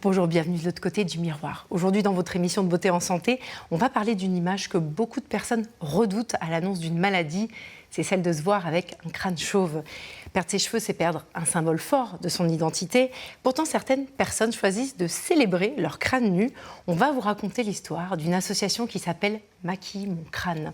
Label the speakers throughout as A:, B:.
A: Bonjour, bienvenue de l'autre côté du miroir. Aujourd'hui, dans votre émission de Beauté en Santé, on va parler d'une image que beaucoup de personnes redoutent à l'annonce d'une maladie. C'est celle de se voir avec un crâne chauve. Perdre ses cheveux, c'est perdre un symbole fort de son identité. Pourtant, certaines personnes choisissent de célébrer leur crâne nu. On va vous raconter l'histoire d'une association qui s'appelle Maquille mon crâne.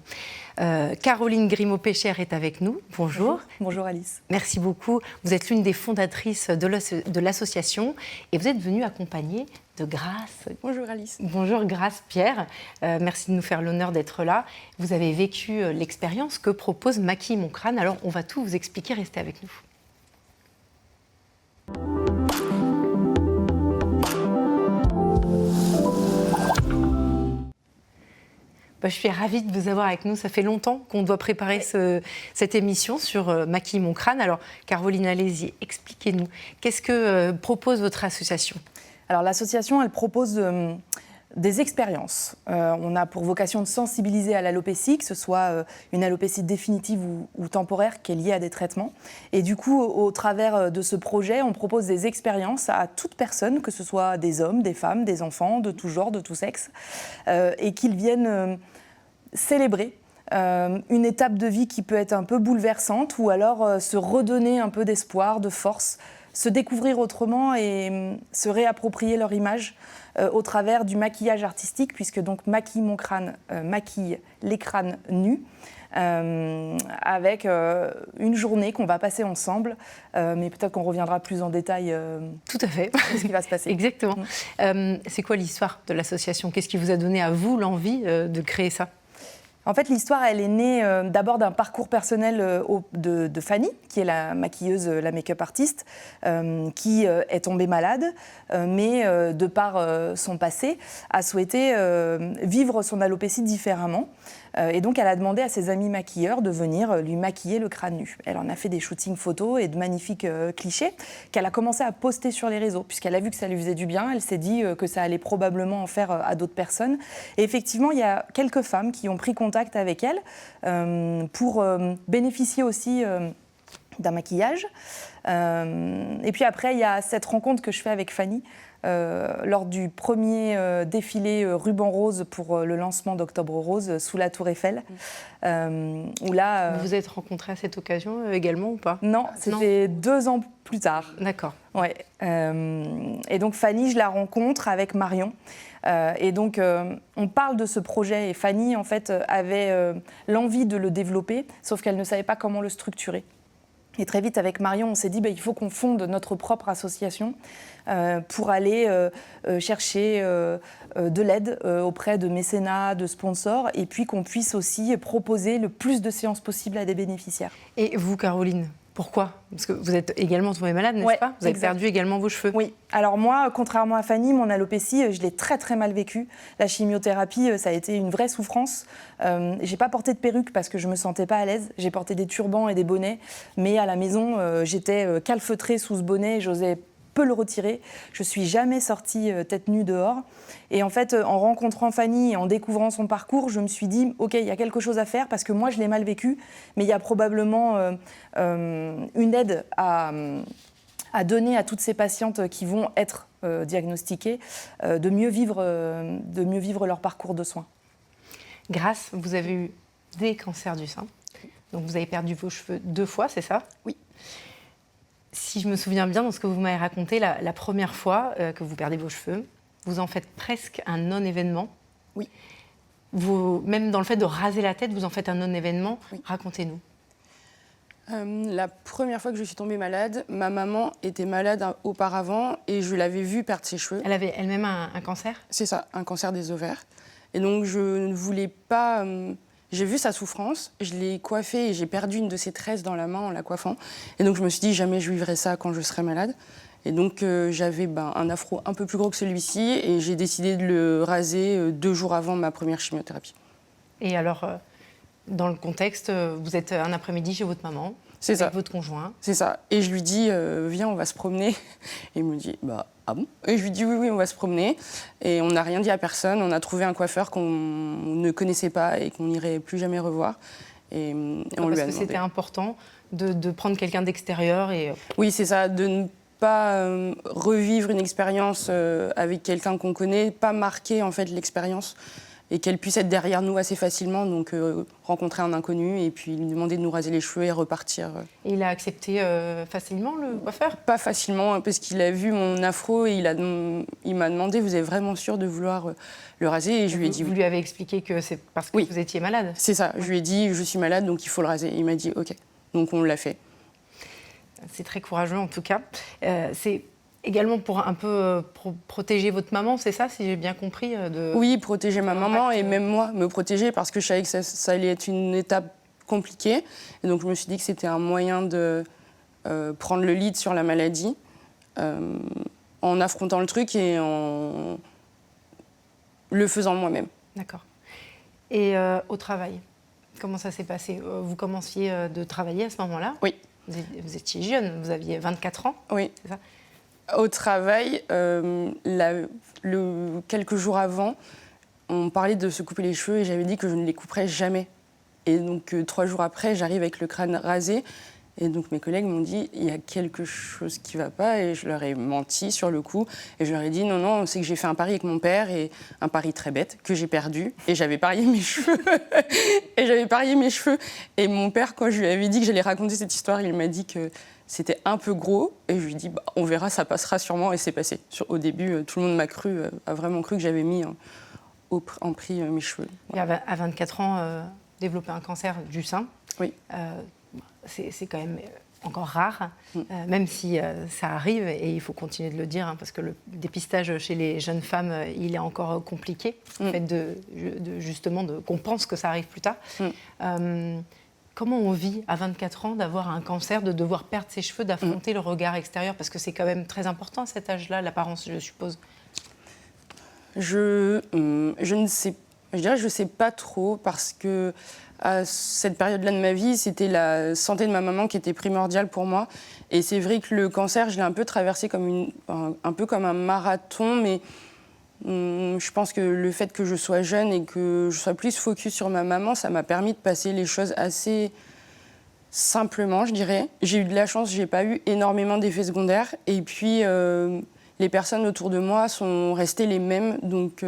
A: Caroline Grimaud-Pécher est avec nous. Bonjour.
B: Bonjour Alice.
A: Merci beaucoup. Vous êtes l'une des fondatrices de l'association et vous êtes venue accompagnée de Grace.
B: Bonjour Alice.
A: Bonjour Grace Pierre. Merci de nous faire l'honneur d'être là. Vous avez vécu l'expérience que propose Maquille mon crâne. Alors on va tout vous expliquer, restez avec nous. Je suis ravie de vous avoir avec nous. Ça fait longtemps qu'on doit préparer cette émission sur Maquille mon crâne. Alors, Caroline, allez-y, expliquez-nous. Qu'est-ce que propose votre association ?
B: Alors, l'association, elle propose des expériences. On a pour vocation de sensibiliser à l'alopécie, que ce soit une alopécie définitive ou temporaire qui est liée à des traitements. Et du coup, au travers de ce projet, on propose des expériences à toute personne, que ce soit des hommes, des femmes, des enfants, de tout genre, de tout sexe, et qu'ils viennent célébrer une étape de vie qui peut être un peu bouleversante ou alors se redonner un peu d'espoir, de force, se découvrir autrement et se réapproprier leur image au travers du maquillage artistique, puisque donc Maquille mon crâne maquille les crânes nus, avec une journée qu'on va passer ensemble, mais peut-être qu'on reviendra plus en détail.
A: Tout à fait.
B: Ce qui va se passer.
A: Exactement. C'est quoi l'histoire de l'association ? Qu'est-ce qui vous a donné à vous l'envie de créer ça ?
B: En fait, l'histoire, elle est née d'abord d'un parcours personnel de Fanny, qui est la maquilleuse, la make-up artiste, qui est tombée malade, mais de par son passé, a souhaité vivre son alopécie différemment. Et donc, elle a demandé à ses amis maquilleurs de venir lui maquiller le crâne nu. Elle en a fait des shootings photos et de magnifiques clichés qu'elle a commencé à poster sur les réseaux, puisqu'elle a vu que ça lui faisait du bien. Elle s'est dit que ça allait probablement en faire à d'autres personnes. Et effectivement, il y a quelques femmes qui ont pris contact avec elle pour bénéficier aussi d'un maquillage. Et puis après, il y a cette rencontre que je fais avec Fanny lors du premier défilé ruban rose pour le lancement d'Octobre Rose sous la Tour Eiffel. Où là,
A: vous vous êtes rencontrés à cette occasion également ou pas ?
B: Non, c'était 2 ans plus tard.
A: D'accord.
B: Ouais. Et donc Fanny, je la rencontre avec Marion. Et donc, on parle de ce projet et Fanny, en fait, avait l'envie de le développer, sauf qu'elle ne savait pas comment le structurer. Et très vite, avec Marion, on s'est dit il faut qu'on fonde notre propre association pour aller chercher de l'aide auprès de mécénats, de sponsors, et puis qu'on puisse aussi proposer le plus de séances possibles à des bénéficiaires.
A: Et vous, Caroline ? Pourquoi ? Parce que vous êtes également tombée malade, n'est-ce pas ? Vous avez perdu également vos cheveux.
B: Oui. Alors moi, contrairement à Fanny, mon alopécie, je l'ai très très mal vécue. La chimiothérapie, ça a été une vraie souffrance. J'ai pas porté de perruque parce que je me sentais pas à l'aise. J'ai porté des turbans et des bonnets, mais à la maison, j'étais calfeutrée sous ce bonnet. J'osais peu le retirer. Je suis jamais sortie tête nue dehors. Et en fait, en rencontrant Fanny et en découvrant son parcours, je me suis dit, OK, il y a quelque chose à faire parce que moi, je l'ai mal vécu, mais il y a probablement une aide à donner à toutes ces patientes qui vont être diagnostiquées de mieux vivre leur parcours de soins.
A: Grace, vous avez eu des cancers du sein. Donc vous avez perdu vos cheveux 2 fois, c'est ça ?
B: Oui.
A: Si je me souviens bien dans ce que vous m'avez raconté, la première fois que vous perdez vos cheveux, vous en faites presque un non-événement.
B: Oui.
A: Même dans le fait de raser la tête, vous en faites un non-événement. Oui. Racontez-nous.
C: La première fois que je suis tombée malade, ma maman était malade auparavant et je l'avais vue perdre ses cheveux.
A: Elle avait elle-même un cancer ?
C: C'est ça, un cancer des ovaires. Et donc je ne voulais pas... J'ai vu sa souffrance, je l'ai coiffée et j'ai perdu une de ses tresses dans la main en la coiffant. Et donc je me suis dit, jamais je vivrai ça quand je serai malade. Et donc j'avais un afro un peu plus gros que celui-ci et j'ai décidé de le raser 2 jours avant ma première chimiothérapie.
A: Et alors, dans le contexte, vous êtes un après-midi chez votre maman, avec votre conjoint.
C: C'est ça. Et je lui dis, viens, on va se promener. Et il me dit, ah bon ? Et je lui dis, oui, on va se promener. Et on n'a rien dit à personne. On a trouvé un coiffeur qu'on ne connaissait pas et qu'on n'irait plus jamais revoir. Et on lui a demandé.
A: Parce que c'était important de prendre quelqu'un d'extérieur.
C: Oui, c'est ça, de ne pas revivre une expérience avec quelqu'un qu'on connaît, pas marquer en fait l'expérience et qu'elle puisse être derrière nous assez facilement. Donc rencontrer un inconnu et puis lui demander de nous raser les cheveux et repartir.
A: Et il a accepté facilement le coiffeur ?
C: Pas facilement parce qu'il a vu mon afro et il m'a demandé vous êtes vraiment sûr de vouloir le raser et je lui ai dit
A: Vous
C: oui.
A: lui avez expliqué que c'est parce que vous étiez malade ?
C: C'est ça, je lui ai dit je suis malade donc il faut le raser. Il m'a dit ok, donc on l'a fait.
A: C'est très courageux en tout cas. C'est également pour un peu protéger votre maman, c'est ça, si j'ai bien compris
C: Oui, protéger ma maman et même moi, me protéger parce que je savais que ça allait être une étape compliquée. Et donc je me suis dit que c'était un moyen de prendre le lead sur la maladie en affrontant le truc et en le faisant moi-même.
A: D'accord. Et au travail, comment ça s'est passé ? Vous commenciez de travailler à ce moment-là ?
C: Oui.
A: Vous étiez jeune, vous aviez 24 ans ?
C: Oui.
A: C'est ça ?
C: Au travail, quelques jours avant, on parlait de se couper les cheveux et j'avais dit que je ne les couperais jamais. Et donc 3 jours après, j'arrive avec le crâne rasé. Et donc mes collègues m'ont dit il y a quelque chose qui ne va pas et je leur ai menti sur le coup. Et je leur ai dit non, c'est que j'ai fait un pari avec mon père et un pari très bête que j'ai perdu. Et j'avais parié mes cheveux. Et mon père, quand je lui avais dit que j'allais raconter cette histoire, il m'a dit que c'était un peu gros. Et je lui ai dit on verra, ça passera sûrement. Et c'est passé. Au début, tout le monde a vraiment cru que j'avais mis en prix mes cheveux.
A: Voilà. Et à 24 ans, développer un cancer du sein.
C: Oui.
A: C'est quand même encore rare, même si ça arrive, et il faut continuer de le dire, parce que le dépistage chez les jeunes femmes, il est encore compliqué, le fait justement qu'on pense que ça arrive plus tard. Comment on vit à 24 ans d'avoir un cancer, de devoir perdre ses cheveux, d'affronter le regard extérieur, parce que c'est quand même très important à cet âge-là, l'apparence, je suppose.
C: Je ne sais, je dirais, je sais pas trop, parce que à cette période-là de ma vie, c'était la santé de ma maman qui était primordiale pour moi. Et c'est vrai que le cancer, je l'ai un peu traversé comme un peu comme un marathon, mais je pense que le fait que je sois jeune et que je sois plus focus sur ma maman, ça m'a permis de passer les choses assez simplement, je dirais. J'ai eu de la chance, j'ai pas eu énormément d'effets secondaires. Et puis, les personnes autour de moi sont restées les mêmes, donc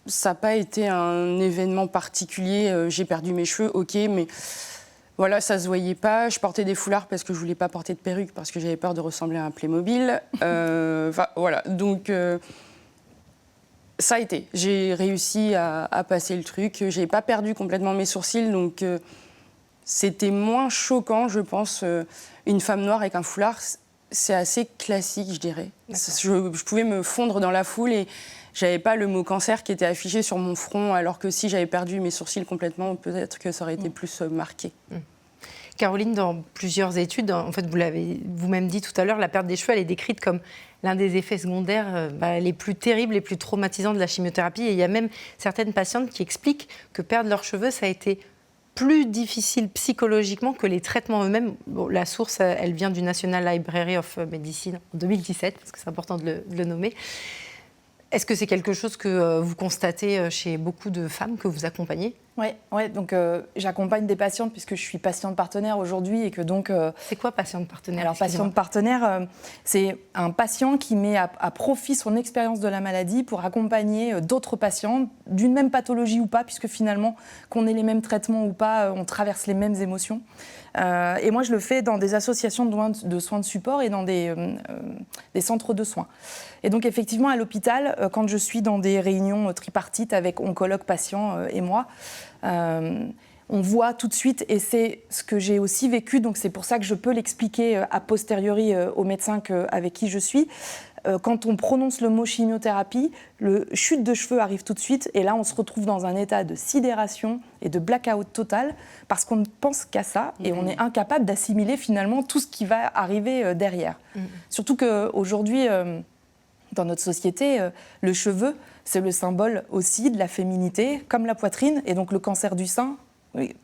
C: ça n'a pas été un événement particulier. J'ai perdu mes cheveux, ok, mais voilà, ça ne se voyait pas. Je portais des foulards parce que je ne voulais pas porter de perruque, parce que j'avais peur de ressembler à un Playmobil. Voilà, donc ça a été. J'ai réussi à passer le truc. Je n'ai pas perdu complètement mes sourcils, donc c'était moins choquant, je pense. Une femme noire avec un foulard, c'est assez classique, je dirais. Je pouvais me fondre dans la foule et j'avais pas le mot cancer qui était affiché sur mon front, alors que si j'avais perdu mes sourcils complètement, peut-être que ça aurait été plus marqué.
A: Caroline, dans plusieurs études, en fait, vous l'avez vous-même dit tout à l'heure, la perte des cheveux, elle est décrite comme l'un des effets secondaires les plus terribles, les plus traumatisants de la chimiothérapie. Et il y a même certaines patientes qui expliquent que perdre leurs cheveux, ça a été plus difficile psychologiquement que les traitements eux-mêmes. Bon, la source, elle vient du National Library of Medicine en 2017, parce que c'est important de le nommer. Est-ce que c'est quelque chose que vous constatez chez beaucoup de femmes que vous accompagnez ?
B: Oui, donc j'accompagne des patientes puisque je suis patiente partenaire aujourd'hui et que donc...
A: C'est quoi patiente partenaire ?
B: Alors patiente partenaire, c'est un patient qui met à profit son expérience de la maladie pour accompagner d'autres patients d'une même pathologie ou pas, puisque finalement, qu'on ait les mêmes traitements ou pas, on traverse les mêmes émotions. Et moi, je le fais dans des associations de soins de support et dans des centres de soins. Et donc, effectivement, à l'hôpital, quand je suis dans des réunions tripartites avec oncologues, patients et moi, on voit tout de suite, et c'est ce que j'ai aussi vécu, donc c'est pour ça que je peux l'expliquer a posteriori aux médecins avec qui je suis. Quand on prononce le mot chimiothérapie, le chute de cheveux arrive tout de suite, et là on se retrouve dans un état de sidération et de blackout total, parce qu'on ne pense qu'à ça, et on est incapable d'assimiler finalement tout ce qui va arriver derrière. Surtout qu'aujourd'hui, dans notre société, le cheveu, c'est le symbole aussi de la féminité, comme la poitrine, et donc le cancer du sein,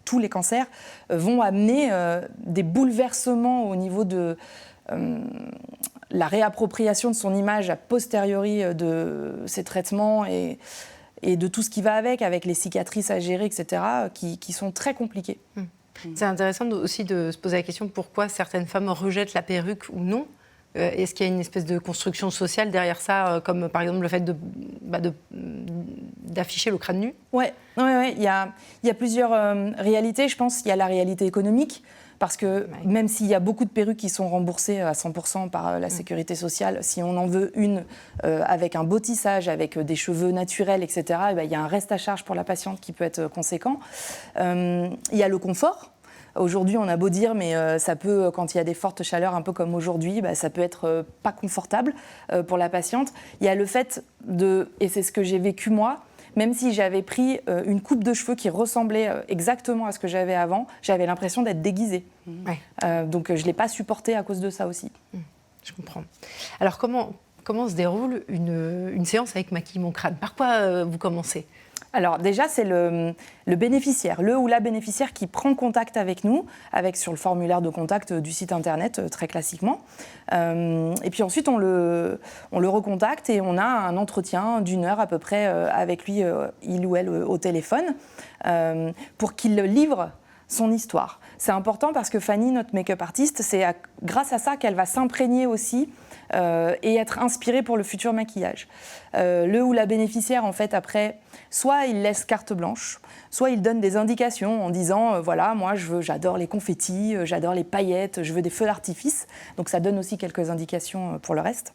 B: tous les cancers, vont amener des bouleversements au niveau de la réappropriation de son image a posteriori de ses traitements et de tout ce qui va avec les cicatrices à gérer, etc., qui sont très compliquées.
A: C'est intéressant aussi de se poser la question pourquoi certaines femmes rejettent la perruque ou non. Est-ce qu'il y a une espèce de construction sociale derrière ça, comme par exemple le fait d'afficher le crâne nu?
B: Ouais. Il y a plusieurs réalités, je pense. Il y a la réalité économique, parce que même s'il y a beaucoup de perruques qui sont remboursées à 100% par la sécurité sociale, si on en veut une avec un beau tissage, avec des cheveux naturels, etc., il y a un reste à charge pour la patiente qui peut être conséquent. Il y a le confort. Aujourd'hui, on a beau dire, mais ça peut, quand il y a des fortes chaleurs, un peu comme aujourd'hui, ça peut être pas confortable pour la patiente. Il y a le fait et c'est ce que j'ai vécu moi, même si j'avais pris une coupe de cheveux qui ressemblait exactement à ce que j'avais avant, j'avais l'impression d'être déguisée. Donc je ne l'ai pas supporté à cause de ça aussi.
A: Je comprends. Alors comment se déroule une séance avec Maquille mon crâne? Par quoi vous commencez?
B: Alors déjà, c'est le bénéficiaire, le ou la bénéficiaire qui prend contact avec nous, sur le formulaire de contact du site internet, très classiquement. Et puis ensuite, on le recontacte et on a un entretien d'1 heure à peu près avec lui, il ou elle, au téléphone, pour qu'il livre son histoire. C'est important parce que Fanny, notre make-up artiste, c'est grâce à ça qu'elle va s'imprégner aussi et être inspirée pour le futur maquillage. Le ou la bénéficiaire, en fait, après, soit il laisse carte blanche, soit il donne des indications en disant voilà, moi j'adore les confettis, j'adore les paillettes, je veux des feux d'artifice. Donc ça donne aussi quelques indications pour le reste.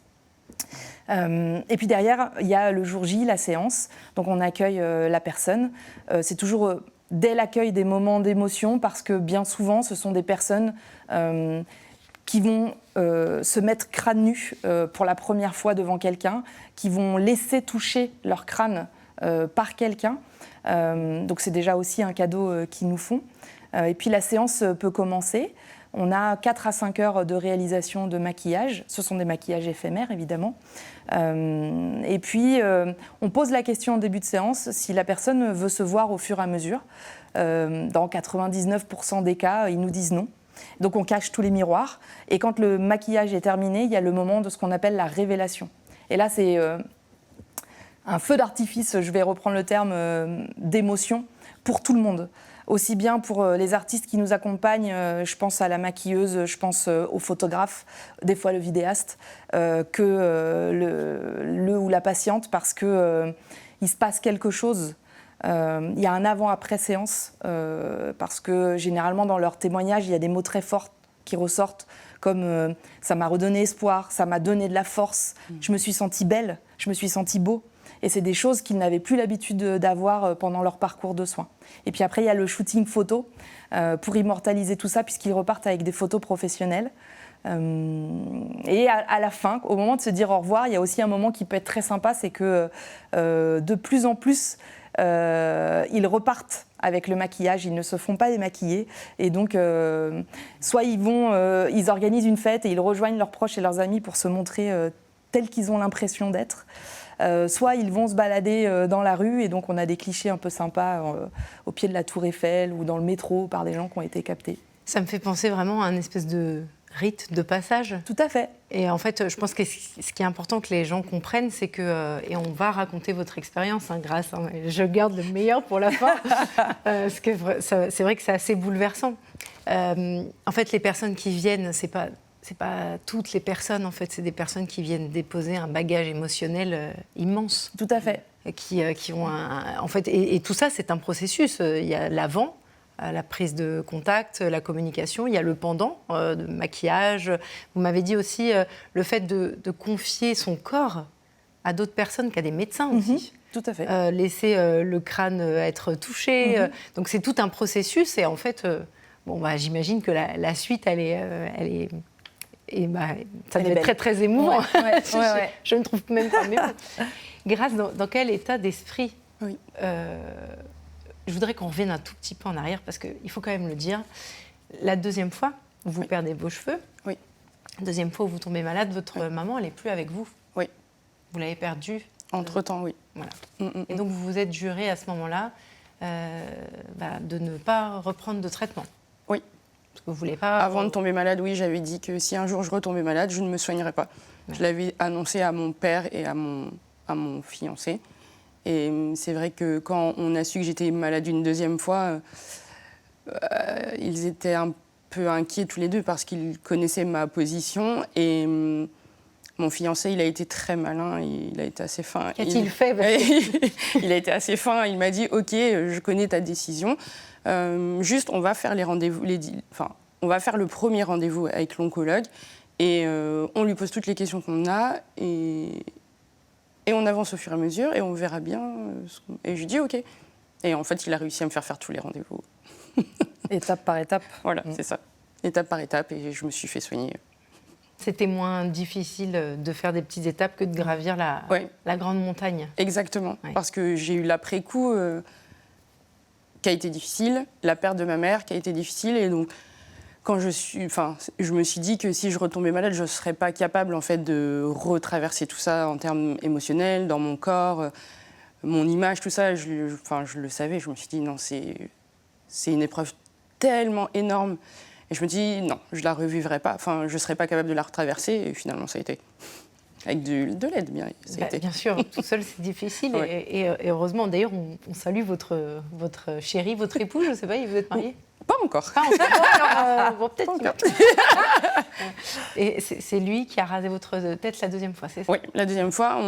B: Et puis derrière, il y a le jour J, la séance. Donc on accueille la personne. C'est toujours dès l'accueil des moments d'émotion, parce que bien souvent, ce sont des personnes qui vont se mettre crâne nu pour la première fois devant quelqu'un, qui vont laisser toucher leur crâne par quelqu'un. Donc c'est déjà aussi un cadeau qu'ils nous font. Et puis la séance peut commencer. On a 4 à 5 heures de réalisation de maquillage. Ce sont des maquillages éphémères, évidemment. Et puis, on pose la question en début de séance si la personne veut se voir au fur et à mesure. Dans 99% des cas, ils nous disent non. Donc, on cache tous les miroirs. Et quand le maquillage est terminé, il y a le moment de ce qu'on appelle la révélation. Et là, c'est un feu d'artifice, je vais reprendre le terme, d'émotion pour tout le monde. Aussi bien pour les artistes qui nous accompagnent, je pense à la maquilleuse, je pense au photographe, des fois le vidéaste, que le ou la patiente, parce qu'il se passe quelque chose. Il y a un avant-après séance, parce que généralement dans leurs témoignages, il y a des mots très forts qui ressortent, comme ça m'a redonné espoir, ça m'a donné de la force, je me suis sentie belle, je me suis sentie beau. Et c'est des choses qu'ils n'avaient plus l'habitude d'avoir pendant leur parcours de soins. Et puis après, il y a le shooting photo pour immortaliser tout ça, puisqu'ils repartent avec des photos professionnelles. Et à la fin, au moment de se dire au revoir, il y a aussi un moment qui peut être très sympa, c'est que de plus en plus, ils repartent avec le maquillage, ils ne se font pas démaquiller. Et donc, soit ils organisent une fête et ils rejoignent leurs proches et leurs amis pour se montrer tels qu'ils ont l'impression d'être. Soit ils vont se balader dans la rue, et donc on a des clichés un peu sympas au pied de la Tour Eiffel ou dans le métro par des gens qui ont été captés.
A: Ça me fait penser vraiment à un espèce de rite de passage.
B: Tout à fait.
A: Et en fait, je pense que ce qui est important que les gens comprennent, c'est que, et on va raconter votre expérience, Grâce, je garde le meilleur pour la fin, parce que c'est vrai que c'est assez bouleversant. En fait, les personnes qui viennent, c'est pas toutes les personnes, en fait, c'est des personnes qui viennent déposer un bagage émotionnel immense.
B: Tout à fait.
A: Qui ont en fait, et tout ça, c'est un processus. Il y a l'avant, la prise de contact, la communication, il y a le pendant, de maquillage. Vous m'avez dit aussi le fait de confier son corps à d'autres personnes, qu'à des médecins aussi.
B: Tout à fait.
A: Laisser le crâne être touché. Donc c'est tout un processus, et en fait, j'imagine que la suite, elle est ça devait être très, très émouvant.
B: Ouais.
A: Je ne trouve même pas mes mots. Grâce, dans quel état d'esprit je voudrais qu'on revienne un tout petit peu en arrière, parce qu'il faut quand même le dire. La deuxième fois, vous perdez vos cheveux.
C: Oui.
A: La deuxième fois où vous tombez malade, votre maman, elle n'est plus avec vous.
C: Oui.
A: Vous l'avez perdue.
C: Entre-temps, oui.
A: Voilà. Et donc, vous vous êtes juré à ce moment-là de ne pas reprendre de traitement.
C: Oui.
A: Parce que vous voulez pas...
C: Avant de tomber malade, oui, j'avais dit que si un jour je retombais malade, je ne me soignerais pas. Ouais. Je l'avais annoncé à mon père et à mon fiancé. Et c'est vrai que quand on a su que j'étais malade une deuxième fois, ils étaient un peu inquiets tous les deux parce qu'ils connaissaient ma position. Et mon fiancé, il a été très malin, il a été assez fin.
A: Qu'a-t-il fait
C: Il a été assez fin, il m'a dit « Ok, je connais ta décision. Juste, on va faire les rendez-vous, on va faire le premier rendez-vous avec l'oncologue et on lui pose toutes les questions qu'on a et on avance au fur et à mesure et on verra bien. Et je lui dis ok. Et en fait, il a réussi à me faire tous les rendez-vous.
B: Étape par étape.
C: Voilà, c'est ça. Étape par étape et je me suis fait soigner.
A: C'était moins difficile de faire des petites étapes que de gravir la grande montagne.
C: Exactement,
A: Ouais.
C: parce que j'ai eu l'après-coup qui a été difficile, la perte de ma mère qui a été difficile et donc quand je me suis dit que si je retombais malade, je ne serais pas capable en fait de retraverser tout ça en termes émotionnels, dans mon corps, mon image, tout ça. Je le savais. Je me suis dit non, c'est une épreuve tellement énorme. Et je me dis non, je la revivrai pas. Enfin, je ne serais pas capable de la retraverser. Et finalement, ça a été avec de l'aide, bien. Ça a été.
A: Bien sûr, tout seul c'est difficile.
C: Ouais.
A: Et heureusement, d'ailleurs, on salue votre chéri, votre époux. Je ne sais pas, vous êtes mariés?
C: Pas encore.
A: Pas encore. Alors, bon, peut-être.
C: Pas encore.
A: Et c'est lui qui a rasé votre tête la deuxième fois, c'est ça?
C: Oui, la deuxième fois,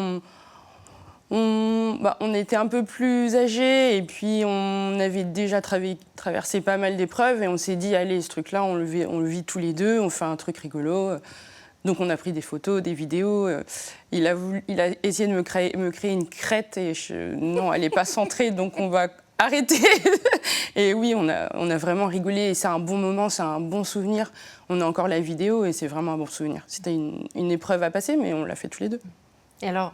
C: on était un peu plus âgés et puis on avait déjà traversé pas mal d'épreuves et on s'est dit, allez, ce truc-là, on le vit tous les deux, on fait un truc rigolo. Donc on a pris des photos, des vidéos. Il a essayé de me créer une crête et non, elle n'est pas centrée, donc on va arrêter. Et oui, on a vraiment rigolé et c'est un bon moment, c'est un bon souvenir. On a encore la vidéo et c'est vraiment un bon souvenir. C'était une épreuve à passer, mais on l'a fait tous les deux.
A: Et alors,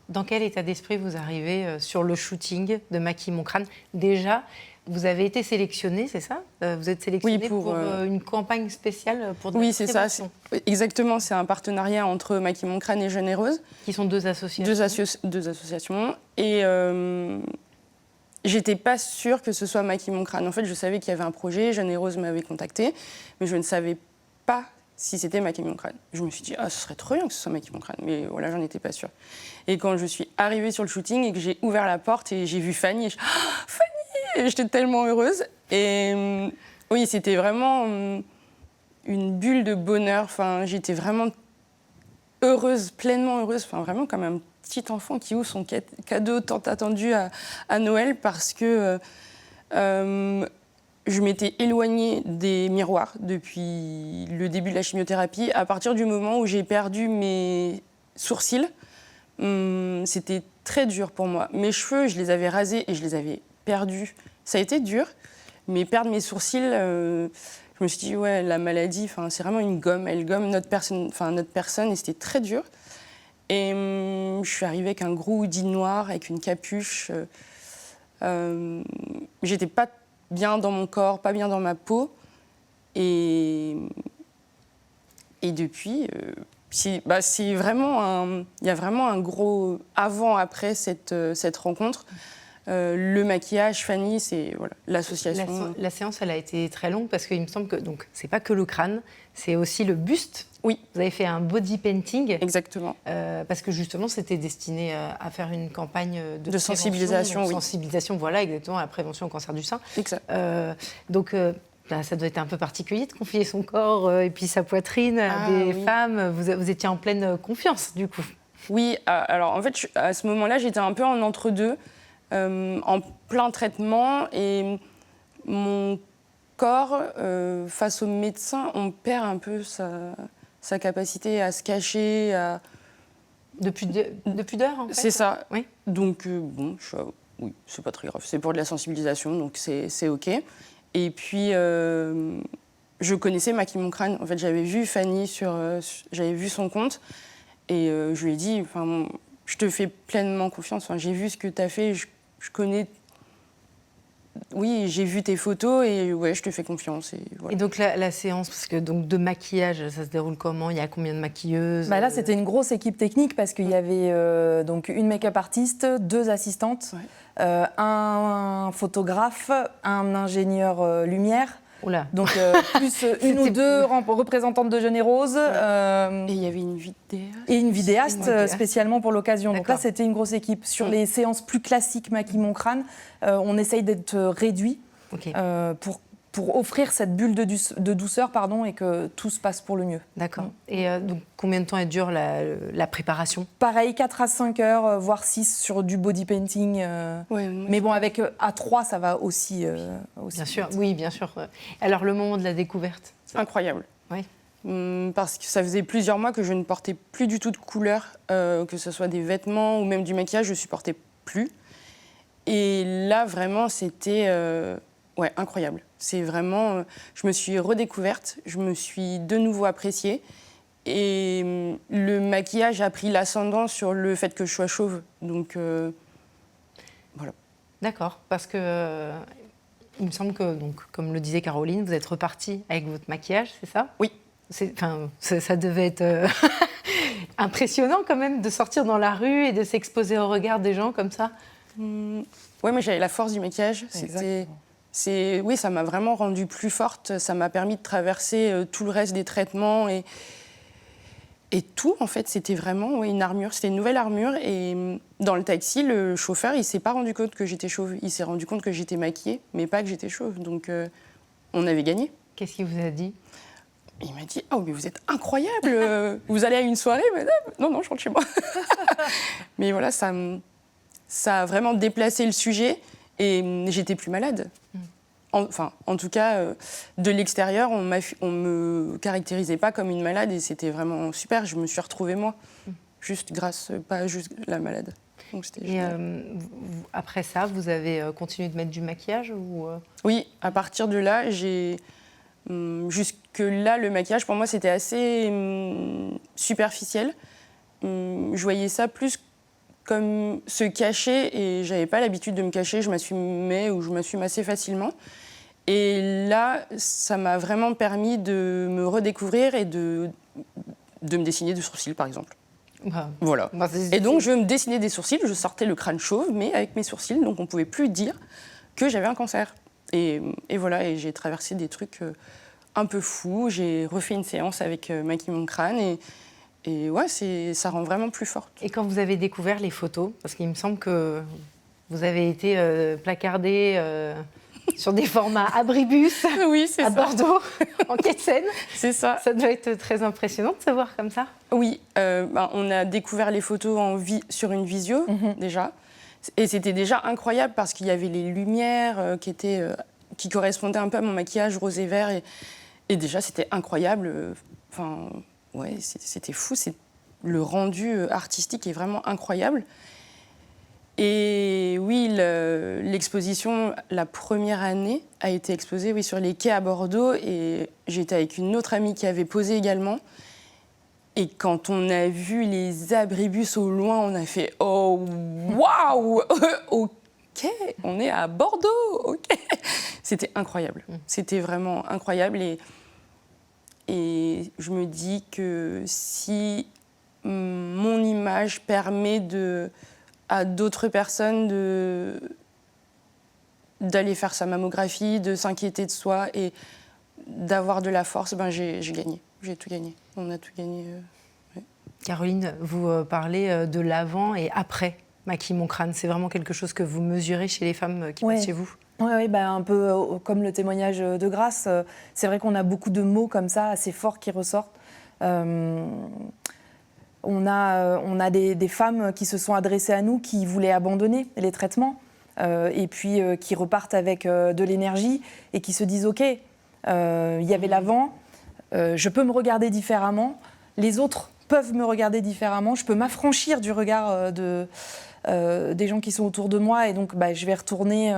A: dans quel état d'esprit vous arrivez sur le shooting de Maquille Mon Crâne? Déjà, vous avez été sélectionné, c'est ça? Vous êtes sélectionné
C: Oui,
A: pour une campagne spéciale pour de la
C: Oui, c'est ça.
A: prévention.
C: Exactement, c'est un partenariat entre Maquille Mon Crâne et Jeune et Rose.
A: Qui sont deux associations.
C: Deux associations. Et j'étais pas sûre que ce soit Maquille Mon Crâne. En fait, je savais qu'il y avait un projet, Jeune et Rose m'avait contactée, mais je ne savais pas si c'était Maquille Mon Crâne. Je me suis dit, ce serait trop bien que ce soit Maquille Mon Crâne, mais voilà, j'en étais pas sûre. Et quand je suis arrivée sur le shooting et que j'ai ouvert la porte et j'ai vu Fanny, Fanny! Et j'étais tellement heureuse. Et oui, c'était vraiment une bulle de bonheur. Enfin, j'étais vraiment heureuse, pleinement heureuse, enfin, vraiment comme un petit enfant qui ouvre son cadeau tant attendu à Noël parce que je m'étais éloignée des miroirs depuis le début de la chimiothérapie. À partir du moment où j'ai perdu mes sourcils, c'était très dur pour moi. Mes cheveux, je les avais rasés et je les avais perdus. Ça a été dur, mais perdre mes sourcils, je me suis dit, ouais, la maladie, c'est vraiment une gomme. Elle gomme notre personne et c'était très dur. Et je suis arrivée avec un gros hoodie noir, avec une capuche. J'étais pas bien dans mon corps, pas bien dans ma peau. Et depuis, c'est vraiment il y a vraiment un gros avant-après cette rencontre. Le maquillage, Fanny, c'est voilà, l'association.
A: La séance, elle a été très longue parce qu'il me semble que c'est pas que le crâne, c'est aussi le buste.
C: Oui.
A: Vous avez fait un body painting.
C: Exactement.
A: Parce que justement, c'était destiné à faire une campagne de
C: sensibilisation.
A: Sensibilisation, voilà, exactement, à la prévention au cancer du sein.
C: Exact.
A: Ça doit être un peu particulier de confier son corps et puis sa poitrine à des femmes. Vous étiez en pleine confiance, du coup.
C: Oui, alors en fait, à ce moment-là, j'étais un peu en entre-deux. En plein traitement et mon corps, face aux médecins, on perd un peu sa capacité à se cacher.
A: De pudeur, en fait.
C: C'est ça.
A: Oui.
C: Donc, oui, c'est pas très grave. C'est pour de la sensibilisation, donc c'est OK. Et puis, je connaissais Maquille Mon Crâne. En fait, j'avais vu Fanny j'avais vu son compte et je lui ai dit, je te fais pleinement confiance. J'ai vu ce que tu as fait, je connais. Oui, j'ai vu tes photos et ouais, je te fais confiance. Et, voilà.
A: Et donc la séance, parce que donc de maquillage, ça se déroule comment? Il y a combien de maquilleuses?
B: Là, c'était une grosse équipe technique parce qu'il y avait donc une make-up artiste, 2 assistantes, un photographe, un ingénieur lumière.
A: Oula.
B: Donc plus une ou deux représentantes de Jeune et Rose.
C: Et il y avait une vidéaste.
B: Et une vidéaste spécialement pour l'occasion. Donc là,
A: D'accord.
B: c'était une grosse équipe. Sur les séances plus classiques Maquille Mon Crâne, on essaye d'être réduit pour pour offrir cette bulle de douceur et que tout se passe pour le mieux.
A: D'accord. Et donc, combien de temps elle dure la préparation ?
B: Pareil, 4 à 5 heures, voire 6 sur du body painting. Mais bon, avec A3, ça va aussi.
A: Bien sûr, oui, bien sûr. Alors, le moment de la découverte ?
C: Incroyable.
A: Oui.
C: Parce que ça faisait plusieurs mois que je ne portais plus du tout de couleur, que ce soit des vêtements ou même du maquillage, je ne supportais plus. Et là, vraiment, c'était incroyable. C'est vraiment... je me suis redécouverte, je me suis de nouveau appréciée. Et le maquillage a pris l'ascendant sur le fait que je sois chauve. Donc, voilà. D'accord.
A: Parce que... il me semble que, donc, comme le disait Caroline, vous êtes repartie avec votre maquillage, c'est ça ?
C: Oui.
A: Ça devait être impressionnant quand même de sortir dans la rue et de s'exposer au regard des gens comme ça.
C: Oui, mais j'avais la force du maquillage. Oui, ça m'a vraiment rendue plus forte. Ça m'a permis de traverser tout le reste des traitements et tout. En fait, c'était vraiment une armure. C'était une nouvelle armure. Et dans le taxi, le chauffeur, il s'est pas rendu compte que j'étais chauve. Il s'est rendu compte que j'étais maquillée, mais pas que j'étais chauve. Donc, on avait gagné.
A: Qu'est-ce qu'il vous a dit ?
C: Il m'a dit « Oh, mais vous êtes incroyable. Vous allez à une soirée, madame ?» Non, je rentre chez moi. Mais voilà, ça a vraiment déplacé le sujet et j'étais plus malade. En tout cas, de l'extérieur, on me caractérisait pas comme une malade et c'était vraiment super. Je me suis retrouvée moi, pas juste la malade. Donc c'était génial.
A: Après ça, vous avez continué de mettre du maquillage ou
C: Oui, à partir de là, jusque-là, le maquillage, pour moi, c'était assez superficiel. Je voyais ça plus comme se cacher et j'avais pas l'habitude de me cacher. Je m'assumais ou je m'assume assez facilement. Et là, ça m'a vraiment permis de me redécouvrir et de me dessiner des sourcils, par exemple. Voilà. Et donc, je me dessinais des sourcils, je sortais le crâne chauve, mais avec mes sourcils, donc on ne pouvait plus dire que j'avais un cancer. Et voilà, et j'ai traversé des trucs un peu fous. J'ai refait une séance avec Maquille mon crâne et ouais, ça rend vraiment plus forte.
A: Et quand vous avez découvert les photos, parce qu'il me semble que vous avez été placardée sur des formats abribus
C: oui,
A: à Bordeaux, en quai de Seine.
C: C'est ça.
A: Ça doit être très impressionnant de savoir comme ça.
C: Oui, on a découvert les photos sur une visio, déjà. Et c'était déjà incroyable parce qu'il y avait les lumières qui correspondaient un peu à mon maquillage rose et vert. Et déjà, c'était incroyable. Ouais, c'était fou. Le rendu artistique est vraiment incroyable. Et oui, l'exposition, la première année, a été exposée sur les quais à Bordeaux. Et j'étais avec une autre amie qui avait posé également. Et quand on a vu les abribus au loin, on a fait « Oh, waouh ! Ok, on est à Bordeaux, ok !» C'était incroyable. C'était vraiment incroyable. Et je me dis que si mon image permet à d'autres personnes d'aller faire sa mammographie, de s'inquiéter de soi et d'avoir de la force, j'ai gagné. J'ai tout gagné. On a tout gagné. Ouais.
A: Caroline, vous parlez de l'avant et après Maquille mon crâne. C'est vraiment quelque chose que vous mesurez chez les femmes qui passent chez vous ?
B: Oui, un peu comme le témoignage de Grace. C'est vrai qu'on a beaucoup de mots comme ça, assez forts, qui ressortent. On a des femmes qui se sont adressées à nous, qui voulaient abandonner les traitements, et puis qui repartent avec de l'énergie et qui se disent « Ok, il y avait l'avant, je peux me regarder différemment, les autres peuvent me regarder différemment, je peux m'affranchir du regard des gens qui sont autour de moi et donc je vais retourner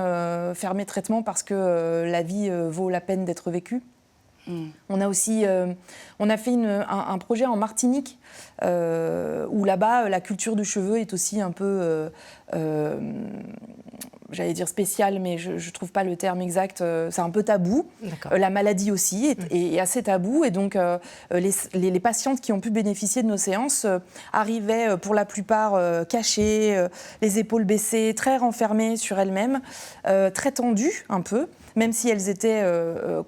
B: faire mes traitements parce que la vie vaut la peine d'être vécue. » On a aussi on a fait un projet en Martinique où là-bas la culture du cheveu est aussi un peu j'allais dire spéciale, mais je ne trouve pas le terme exact. C'est un peu tabou. La maladie aussi est assez tabou. Et donc, les patientes qui ont pu bénéficier de nos séances arrivaient pour la plupart cachées, les épaules baissées, très renfermées sur elles-mêmes, très tendues un peu, même si elles étaient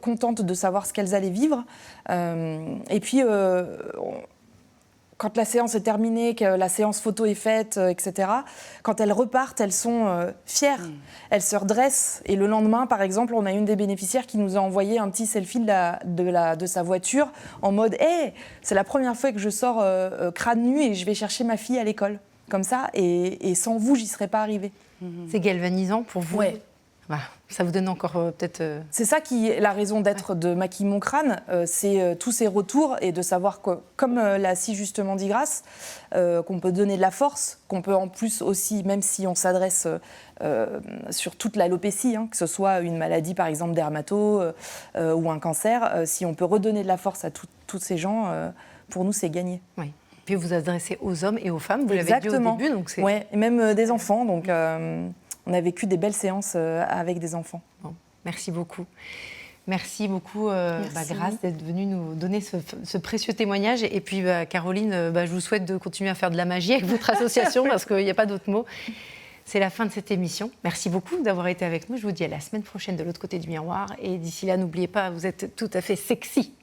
B: contentes de savoir ce qu'elles allaient vivre. Et puis, quand la séance est terminée, que la séance photo est faite, etc., quand elles repartent, elles sont fières. Elles se redressent. Et le lendemain, par exemple, on a une des bénéficiaires qui nous a envoyé un petit selfie de sa voiture en mode « Hey, c'est la première fois que je sors crâne nu et je vais chercher ma fille à l'école. » Comme ça, et sans vous, j'y serais pas arrivée.
A: C'est galvanisant pour vous.
B: Ouais.
A: Voilà. Ça vous donne encore peut-être...
B: C'est ça qui est la raison d'être de Maquille mon crâne, c'est tous ces retours et de savoir que, comme l'a si justement dit Grace, qu'on peut donner de la force, qu'on peut en plus aussi, même si on s'adresse sur toute l'alopécie, que ce soit une maladie par exemple dermato ou un cancer, si on peut redonner de la force à tous ces gens, pour nous c'est gagné.
A: Oui. Puis vous adressez aux hommes et aux femmes, vous l'avez dit au début. Donc c'est...
B: Ouais, et même des enfants, donc on a vécu des belles séances avec des enfants.
A: Bon, merci beaucoup. Merci beaucoup, Grace, d'être venue nous donner ce précieux témoignage. Et puis, Caroline, je vous souhaite de continuer à faire de la magie avec votre association, parce qu'il n'y a pas d'autre mot. C'est la fin de cette émission. Merci beaucoup d'avoir été avec nous. Je vous dis à la semaine prochaine de l'autre côté du miroir. Et d'ici là, n'oubliez pas, vous êtes tout à fait sexy.